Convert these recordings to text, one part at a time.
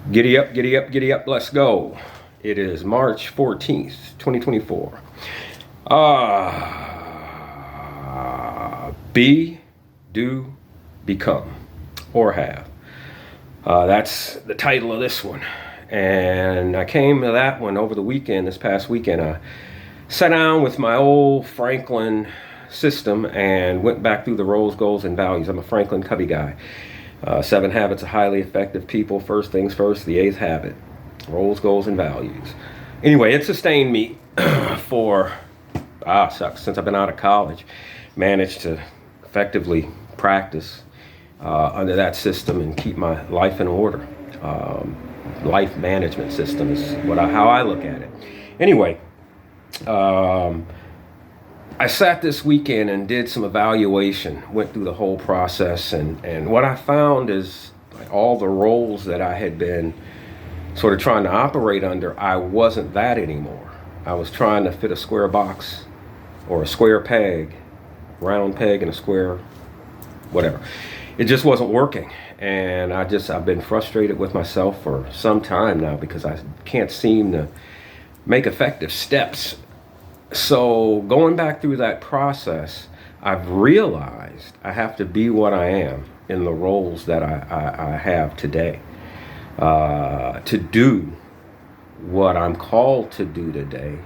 Giddy up, giddy up, giddy up, let's go. It is March 14th, 2024. Be, do, become, or have. That's the title of this one. And I came to that one over the weekend, this past weekend. I sat down with my old Franklin system and went back through the roles, goals, and values. I'm a Franklin Covey guy. 7 habits of highly effective people. First things first, the 8th habit. Roles, goals, and values. Anyway, it sustained me for, since I've been out of college. Managed to effectively practice under that system and keep my life in order. Life management system is how I look at it. Anyway, I sat this weekend and did some evaluation, went through the whole process, and what I found is like all the roles that I had been sort of trying to operate under, I wasn't that anymore. I was trying to fit a square box or a square peg, round peg in a square, whatever. It just wasn't working. And I've been frustrated with myself for some time now because I can't seem to make effective steps. So going back through that process, I've realized I have to be what I am in the roles that I have today. To do what I'm called to do today,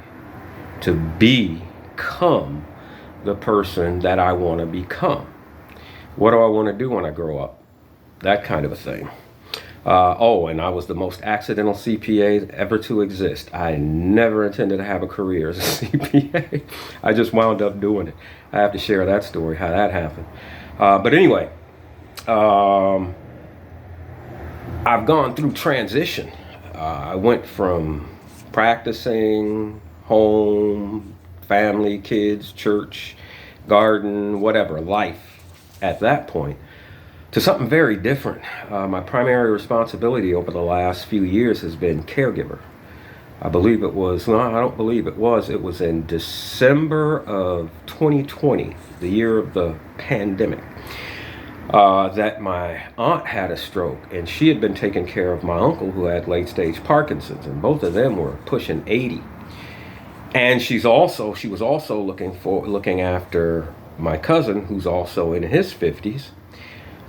to become the person that I want to become. What do I want to do when I grow up? That kind of a thing. And I was the most accidental CPA ever to exist. I never intended to have a career as a CPA. I just wound up doing it. I have to share that story, how that happened. But anyway, I've gone through transition. I went from practicing, home, family, kids, church, garden, whatever, life at that point, to something very different. My primary responsibility over the last few years has been caregiver. It was in December of 2020, the year of the pandemic, that my aunt had a stroke, and she had been taking care of my uncle who had late stage Parkinson's, and both of them were pushing 80. And she was also looking after my cousin, who's also in his 50s.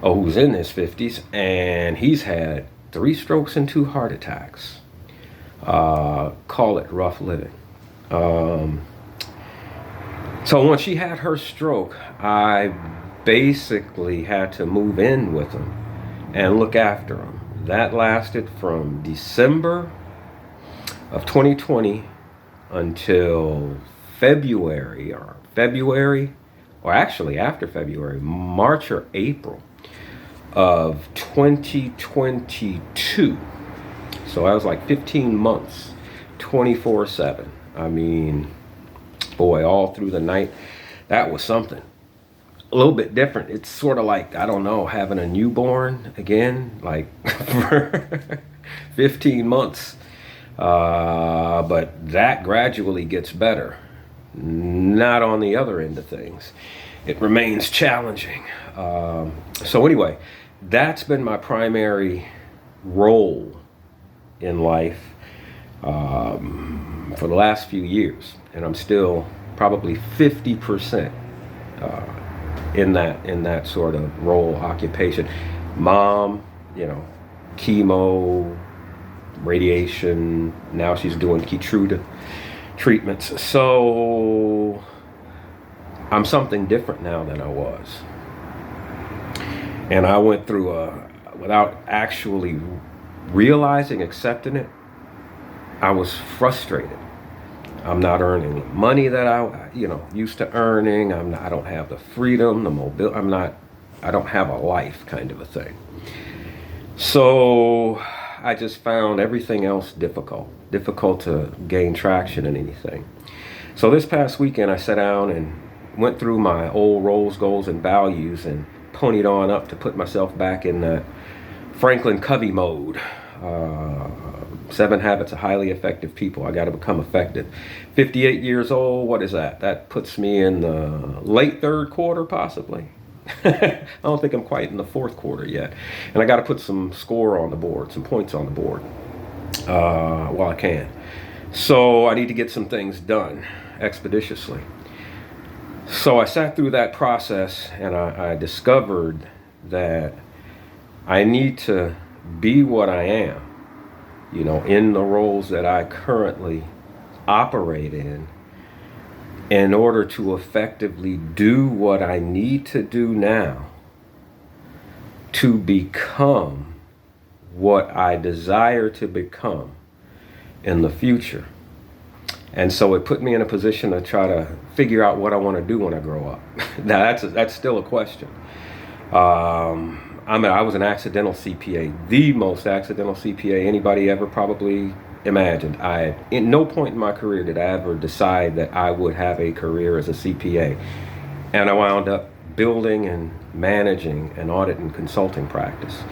Who's in his 50s, and he's had 3 strokes and 2 heart attacks. Call it rough living. So when she had her stroke, I basically had to move in with him and look after him. That lasted from December of 2020 until February, or actually after February, March or April of 2022. So I was like 15 months, 24/7. I mean, boy, all through the night. That was something. A little bit different. It's sort of like, I don't know, having a newborn again, like for 15 months. But that gradually gets better. Not on the other end of things. It remains challenging. So anyway, that's been my primary role in life for the last few years, and I'm still probably 50% in that sort of role, occupation. Mom, chemo, radiation. Now she's doing Keytruda treatments. So I'm something different now than I was. And I went through without actually realizing, accepting it, I was frustrated. I'm not earning money that I used to earning. I don't have the freedom, the mobility. I don't have a life, kind of a thing. So I just found everything else difficult to gain traction in anything. So this past weekend, I sat down and went through my old roles, goals, and values and ponied on up to put myself back in that Franklin Covey mode. 7 habits of highly effective people. I got to become effective. 58 years old, what is that? That puts me in the late 3rd quarter, possibly. I don't think I'm quite in the fourth quarter yet. And I got to put some score on the board, some points on the board while I can. So I need to get some things done expeditiously. So I sat through that process and I discovered that I need to be what I am, in the roles that I currently operate in order to effectively do what I need to do now to become what I desire to become in the future. And so it put me in a position to try to figure out what I want to do when I grow up. Now that's still a question. I was an accidental CPA, the most accidental CPA anybody ever probably imagined. In no point in my career did I ever decide that I would have a career as a CPA. And I wound up building and managing an audit and consulting practice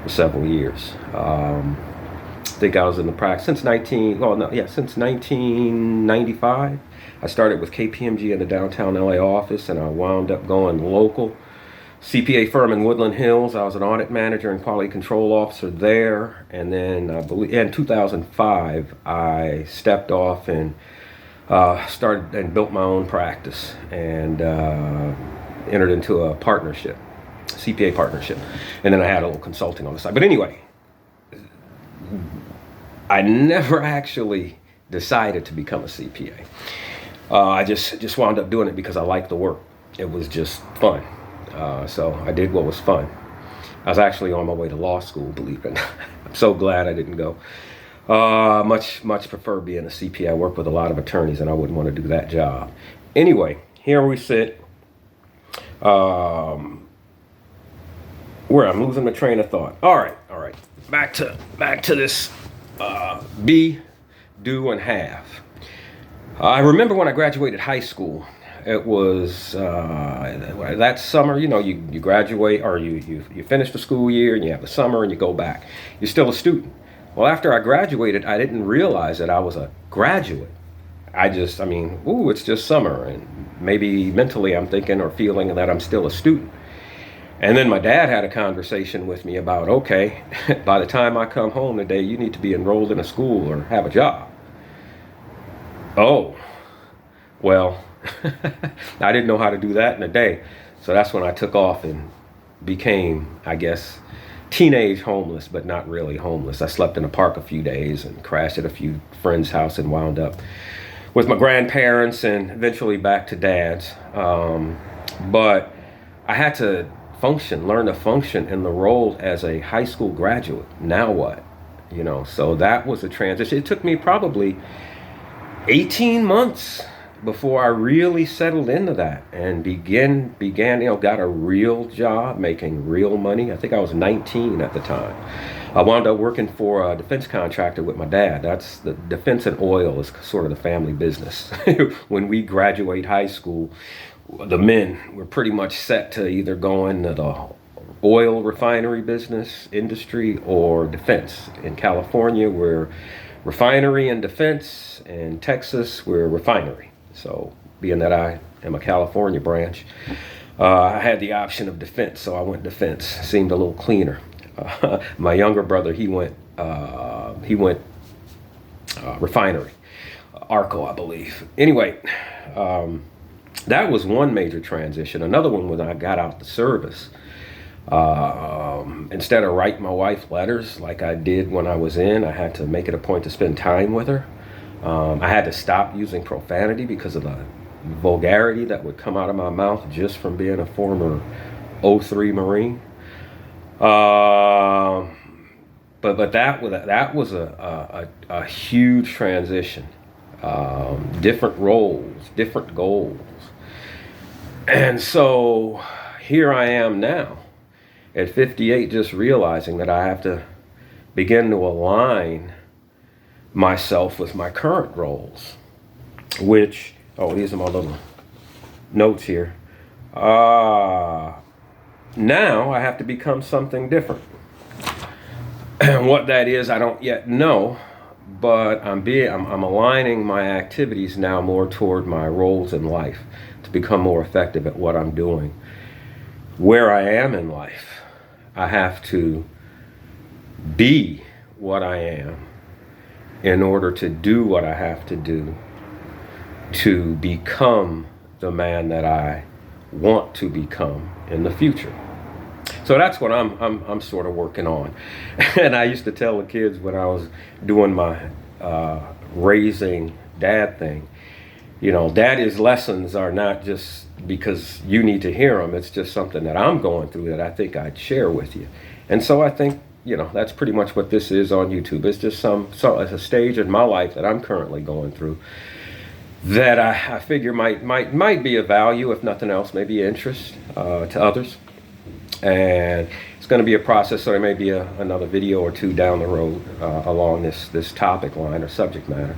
for several years. I think I was in the practice since 1995. I started with KPMG in the downtown LA office, and I wound up going local CPA firm in Woodland Hills. I was an audit manager and quality control officer there. And then I believe in 2005, I stepped off and started and built my own practice and entered into a partnership, CPA partnership. And then I had a little consulting on the side. But anyway, I never actually decided to become a CPA. I just wound up doing it because I liked the work. It was just fun. So I did what was fun. I was actually on my way to law school, believe it. I'm so glad I didn't go. Much prefer being a CPA. I work with a lot of attorneys, and I wouldn't want to do that job. Anyway, here we sit. Where I'm losing my train of thought. All right. Back to this be, do, and have. I remember when I graduated high school. It was that summer, you graduate or you finish the school year and you have the summer and you go back. You're still a student. Well, after I graduated, I didn't realize that I was a graduate. It's just summer, and maybe mentally I'm thinking or feeling that I'm still a student. And then my dad had a conversation with me about, okay, by the time I come home today, you need to be enrolled in a school or have a job. Oh, well, I didn't know how to do that in a day. So that's when I took off and became, I guess, teenage homeless, but not really homeless. I slept in a park a few days and crashed at a few friends' house and wound up with my grandparents and eventually back to dad's. But I had to learn to function in the role as a high school graduate. Now what? So that was a transition. It took me probably 18 months before I really settled into that and began, got a real job, making real money. I think I was 19 at the time. I wound up working for a defense contractor with my dad. That's the defense and oil is sort of the family business. When we graduate high school, the men were pretty much set to either go into the oil refinery business industry or defense. In California, we're refinery and defense. In Texas, we're refinery. So being that I am a California branch, I had the option of defense, so I went defense. Seemed a little cleaner. My younger brother, he went refinery, Arco, I believe. Anyway, that was one major transition. Another one when I got out the service. Instead of writing my wife letters like I did when I was in, I had to make it a point to spend time with her. I had to stop using profanity because of the vulgarity that would come out of my mouth just from being a former 03 Marine. But that was a huge transition. Different roles, different goals. And so here I am now at 58, just realizing that I have to begin to align myself with my current roles, which, these are my little notes here. Now I have to become something different. And what that is, I don't yet know, but I'm aligning my activities now more toward my roles in life to become more effective at what I'm doing. where I am in life. I have to be what I am in order to do what I have to do to become the man that I want to become in the future. So that's what I'm sort of working on. And I used to tell the kids when I was doing my raising dad thing, you know, daddy's lessons are not just because you need to hear them. It's just something that I'm going through that I think I'd share with you. And so I think, you know, that's pretty much what this is on YouTube. It's just it's a stage in my life that I'm currently going through that I figure might be of value, if nothing else, maybe interest to others. And it's going to be a process, so there may be another video or two down the road along this topic line or subject matter.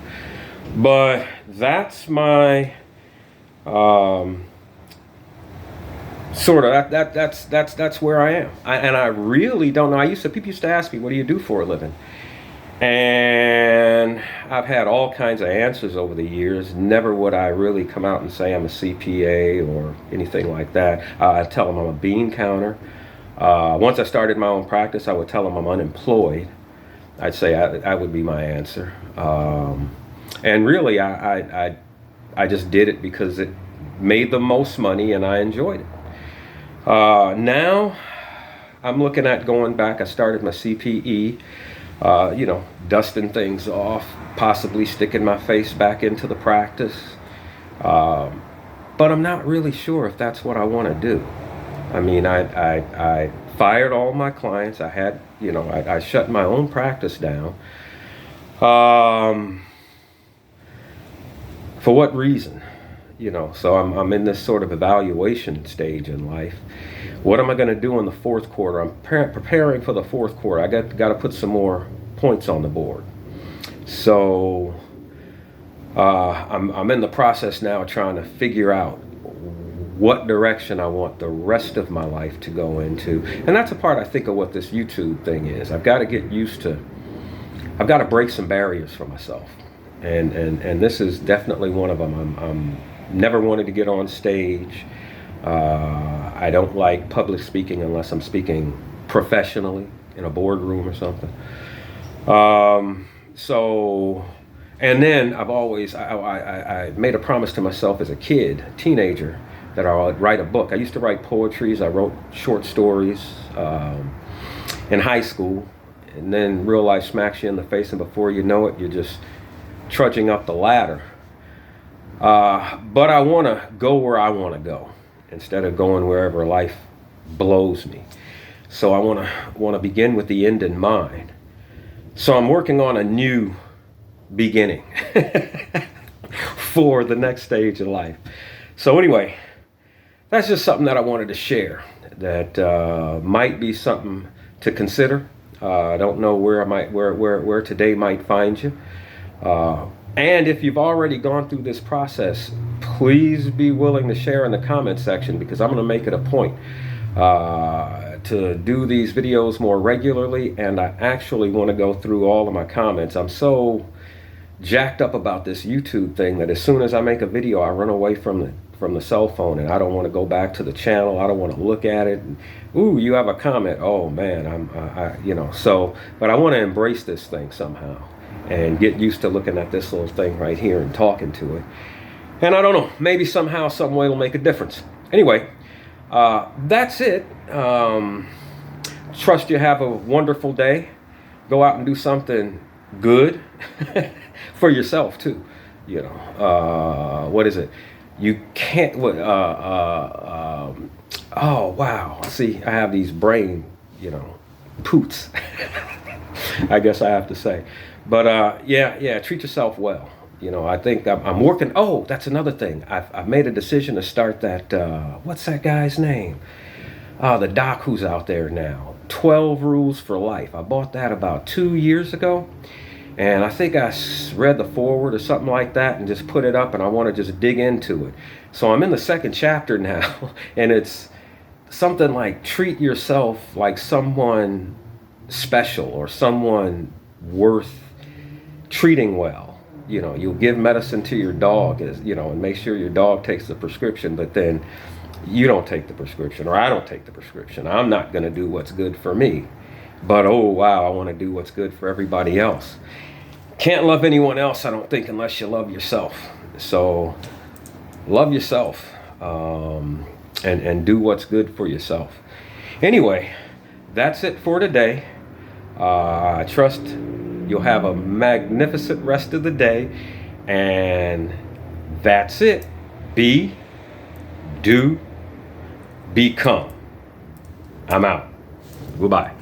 But that's my sort of that's where I am. And I really don't know. People used to ask me, "What do you do for a living?" And I've had all kinds of answers over the years. Never would I really come out and say I'm a CPA or anything like that. I tell them I'm a bean counter. Once I started my own practice, I would tell them I'm unemployed. I'd say that would be my answer. And really, I just did it because it made the most money and I enjoyed it. Now, I'm looking at going back. I started my CPE. You know, dusting things off, possibly sticking my face back into the practice. But I'm not really sure if that's what I want to do. I mean, I fired all my clients. I shut my own practice down. For what reason? You know, so I'm in this sort of evaluation stage in life. What am I going to do in the fourth quarter? I'm preparing for the fourth quarter. I got to put some more points on the board. So I'm in the process now trying to figure out what direction I want the rest of my life to go into. And that's a part, I think, of what this YouTube thing is. I've got to get used to, I've got to break some barriers for myself. And this is definitely one of them. I'm never wanted to get on stage. I don't like public speaking unless I'm speaking professionally in a boardroom or something. And then I've always, I made a promise to myself as a kid, teenager, that I'll write a book. I used to write poetries. I wrote short stories in high school, and then real life smacks you in the face, and before you know it, you're just trudging up the ladder. But I want to go where I want to go instead of going wherever life blows me. So I want to begin with the end in mind. So I'm working on a new beginning for the next stage of life. So anyway, that's just something that I wanted to share that might be something to consider. I don't know where today might find you. And if you've already gone through this process, please be willing to share in the comment section, because I'm going to make it a point to do these videos more regularly, and I actually want to go through all of my comments. I'm so jacked up about this YouTube thing that as soon as I make a video, I run away from the cell phone, and I don't want to go back to the channel. I don't want to look at it. And, ooh, you have a comment. Oh man, but I want to embrace this thing somehow and get used to looking at this little thing right here and talking to it. And I don't know, maybe somehow, some way it'll make a difference. Anyway, that's it. Trust you have a wonderful day. Go out and do something good for yourself too. You know, what is it? You can't. Oh wow! See, I have these brain, poots. I guess I have to say, but yeah. Treat yourself well. I think I'm working. Oh, that's another thing. I've made a decision to start that. What's that guy's name? The doc who's out there now. 12 Rules for Life. I bought that about 2 years ago. And I think I read the foreword or something like that and just put it up, and I want to just dig into it. So I'm in the second chapter now, and it's something like treat yourself like someone special or someone worth treating well. You'll give medicine to your dog, and make sure your dog takes the prescription, but then You don't take the prescription, or I don't take the prescription. I'm not going to do what's good for me. But oh, wow, I want to do what's good for everybody else. Can't love anyone else, I don't think, unless you love yourself. So love yourself, and do what's good for yourself. Anyway, that's it for today. I trust you'll have a magnificent rest of the day. And that's it. Be, do, become. I'm out. Goodbye.